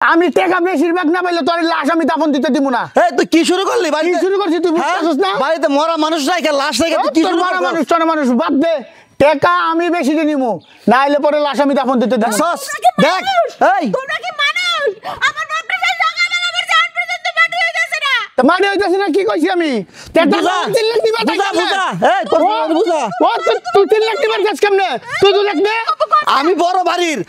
আমি টাকা বেশিরভাগ না পাইলে তোর লাশ আমি দাফন দিতে দিব না। এই তুই কি শুরু করলি? কি শুরু করছিস তুই বুঝছিস না? বাড়িতে মরা মানুষ রাখে লাশ রাখে তুই কি তোর শুরু মরা করছিস? মানুষ তোর মানুষ বাদ দে, টাকা আমি বেশি দিয়ে নিমু, না হলে পরে লাশ আমি দাফন দিতে দেব। সস দেখ এই তোমরা কি মানুষ? আমার বাপটা সেই সকালবেলা আমার জান পর্যন্ত মাটি হইতাছে না। তো মানে হইতাছে না কি কইছি আমি? টাকা বুঝা 3 লাখ দিবা টাকা বুঝা এই তোর বুঝা ও তুই 3 লাখ দিবার কাজ কেমনে? তুই 2 লাখ দে। আমি বড় বাড়ির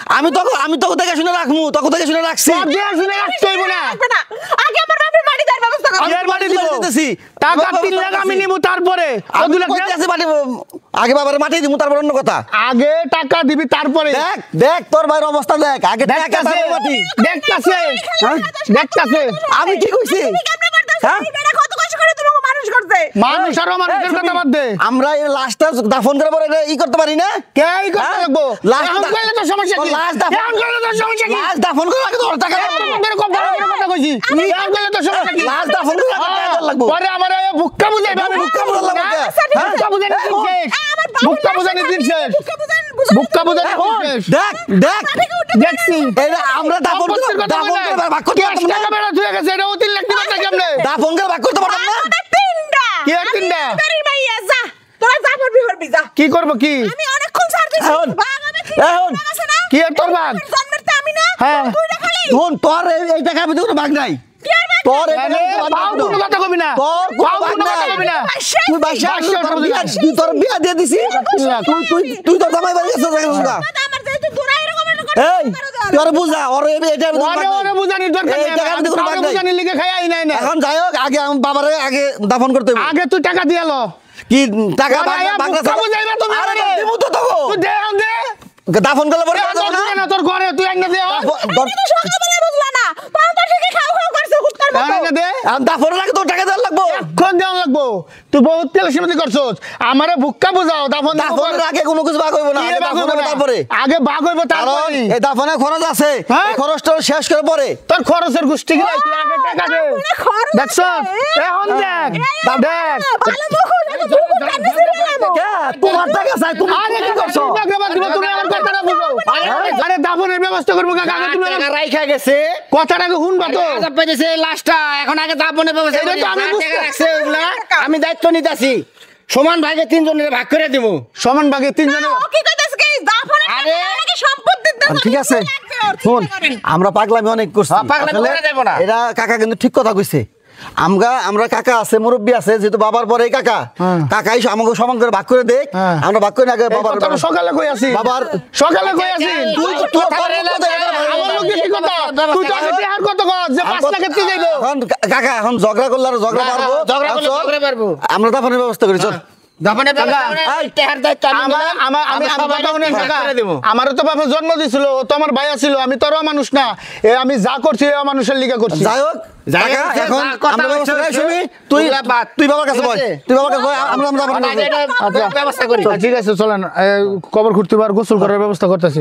আমি তোকে দেখে শুনে রাখমু তোকে দেখে শুনে রাখছি। তোর দিয়ে শুনে রাখতে হইব না। লাগবে না। আগে আমার বাপের মাটি দেওয়ার ব্যবস্থা করো। আমি বাড়ি দিব। দিতেছি টাকা 3 লাখ আমি নিমু, তারপরে ও 2 লাখ দে। কইতেছি বাড়ি আগে বাবার মাটি দিমু তারপর অন্য কথা। আগে টাকা দিবি তারপরে। দেখ দেখ তোর ভাইয়ের অবস্থা দেখ আগে টাকা দেখতাছে তারপর মাটি। দেখতাছে দেখতাছে। আমি কি কইছি? তুমি কেমনে পারতাছ? হ্যাঁ? এটা কত কষ্ট করে তোমাকে মানুষ করতে। মানুষ আর মানুষের কথা বাদ দে। আমরা এই লাশটা দাফন করে পরে ই করতে পারি না? কেই করতে হ্যাঁ? লাগবো? লাশ এখন করলে তো সমস্যা কি? লাশ দাফন এখন করলে তো সমস্যা কি? লাশ দাফন করে আগে তোর টাকা এখন তোদের খুব বড় বড় কথা কইছি। এখন করলে তো সমস্যা কি? লাশ দাফন করে আগে টাকা দেওয়ার লাগবো। পরে আমার এই বুক্কা বুঝাই ভাবে বুক্কা বুঝার লাগবে কে? বুক্কা বুঝানি দিন শেষ। আমার বাবার বুক্কা বুঝানি দিন শেষ। বুক্কা বুঝানি দিন শেষ। দেখ দেখ দেখছি এটা আমরা দাফন করে সম্পত্তির কথা দাফন বলে। করে ভাগ করতে ক্যাশ পারতাম না। টাকা বেড়া তুই গেছে, এটা ও 3 লাখ দিবার টাকা কেমনে? দাফন করে ভাগ করতে পারতাম না। আমাদের তিনটা। কি আর তিনটা? বাড়ির মাইয়া যা। তোরা যা করবি করবি যা। কি করব কি? আমি অনেকক্ষণ ছাড় দিছি। এখন, বাঘ আমি ঠিক এখন। আছে না? কি আর তোর ভাগ? জন্মের তো আমি না। হ্যাঁ। তুই না খালি। শোন তোর এই টাকা আমি কোনো ভাগ নাই। কি আর বাঘ? তোর এই টাকা আরে আমি বাউ কোনো কথা কবি না। তোর কোনো বাউ ভাগ কোনো কথা নাই। কবি না। তুই বাসা তোর বিয়া দিয়ে দিছি। 3 লাখ। তুই তোর জামাই বাড়ি গেছিস না? আমার যেহেতু দূরা এরকম একটা এই তুই ওরে বুঝা ওরে এটা আমি ওরে ওরে বুঝানি দরকার এই নেই। টাকা আমি কোনো ভাগ কাউকে নাই। বুঝানি লিখে খাই আই নাই না। এখন যাই হোক আগে আমার বাবারে আগে দাফন করতে হবে। আগে তুই টাকা দিয়ে লো। কি টাকা ওরে আয়া বুক্কা বুঝাইবা তুমি আরে আমারে। দিমু তো তোকে তুই দে আন দে। দাফন করলে পরে এ, তোর দোকানে না, তোর ঘরে তুই আইনা দে। আমি তো সকালবেলা বুঝলা না। তখন তো ঠিকই খাও খাও করছে হুটকার মতো। আইনা দে। দাফনের আগে তোর টাকা দেওয়ার লাগবো। এখন দেওয়া লাগবো। তুই বহুত তেল সীমিত করছস। আমারে বুক্কা বুঝাও, দাফন দিব। দাফনের আগে কোনো কিছু ভাগ হইব না, কি আগে ভাগ দাফন হইবো হবে না? তারপরে। আগে ভাগ হইব কারণ তারপরে। এই দাফনের খরচ আছে, হ্যাঁ? এই খরচটা শেষ করে পরে। তোর খরচের গোষ্ঠী কি তুই আগে টাকা দে। দাফনে খরচ দেখছ? আছে। এখন দেখ। দেখ। ভালো মুখ হইলে তো মুখ কানে ছিঁড়ে গেলাম। কে? তোমার টাকা চাই, তুমি আরে কি করছো? তুমি টাকা বাদ দিবা, তুমি আমার কথাটা বুঝো। আরে দাফনের ব্যবস্থা করবো কাকা, আগে তুমি আমার রাইখা গেছে কথাটাকে শুনবা তো। আজাব পাইছে লাস্টটা এখন আগে দাপনের ব্যবস্থা এটা তো আমি যা বুঝতে- টাকা রাখছে ওগুলা আমি দায়িত্ব নিতেছি সমান ভাগে 3 জনের ভাগ করে দিব সমান ভাগে 3 জনে। ও কি কইতাছ কি? দাফনের আরে, টাকা নাকি সম্পত্তির দাম ঠিক আছে শোন, আমরা পাগলামি অনেক করছি। হ্যাঁ, পাগলামি আসলে করা যাবে না। এরা কাকা কিন্তু ঠিক কথা কইছে। আমরা কাকা আছে, মুরব্বী আছে, যেহেতু বাবার পরে এই কাকা হ্যাঁ। কাকাই আমাকে সমান করে ভাগ করে দেখ। হ্যাঁ। আমরা ভাগ করে আগে এই বাবার কথাটা সকালে কই আছি। বাবার সকালে কই আছি। তুই তো তোর আমার লোকে কি কথা? তুই তো আগে টিহার কত কর যে 5 লাখের তুই যাইবো। এখন কাকা এখন ঝগড়া করলে আর ঝগড়া পারবো। ঝগড়া করলে চল, ঝগড়া পারবো। আমরা দাফনের ব্যবস্থা করি চল। দাপনের ব্যবস্থা কাকা, করে এই, টাকার দায়িত্ব আমি আমার নিলাম। আমার আমি আমি সবাই কথা শুনেন ভাগ কাকা। করে দিব আমারও তো বাবা জন্ম দিছিল, ও তো আমার ভাইয়া ছিল, আমি তোরও মানুষ না। এ আমি যা করছি এ মানুষের লিগা করছি। যাই হোক জায়গা কাকা, আছে, এখন যা কথা আমরা ব্যবস্থা হচ্ছে, করি, শুনি তুই ওগুলা বাদ। তুই বাবার কাছে ঠিক বল, আছে? তুই বাবার কাছে বল, আমরা দাফন আগে করবো। এটা আচ্ছা। ব্যবস্থা করি ঠিক আছে চলেন, কবর খুঁড়তে পার গোসল করার ব্যবস্থা করতেছি।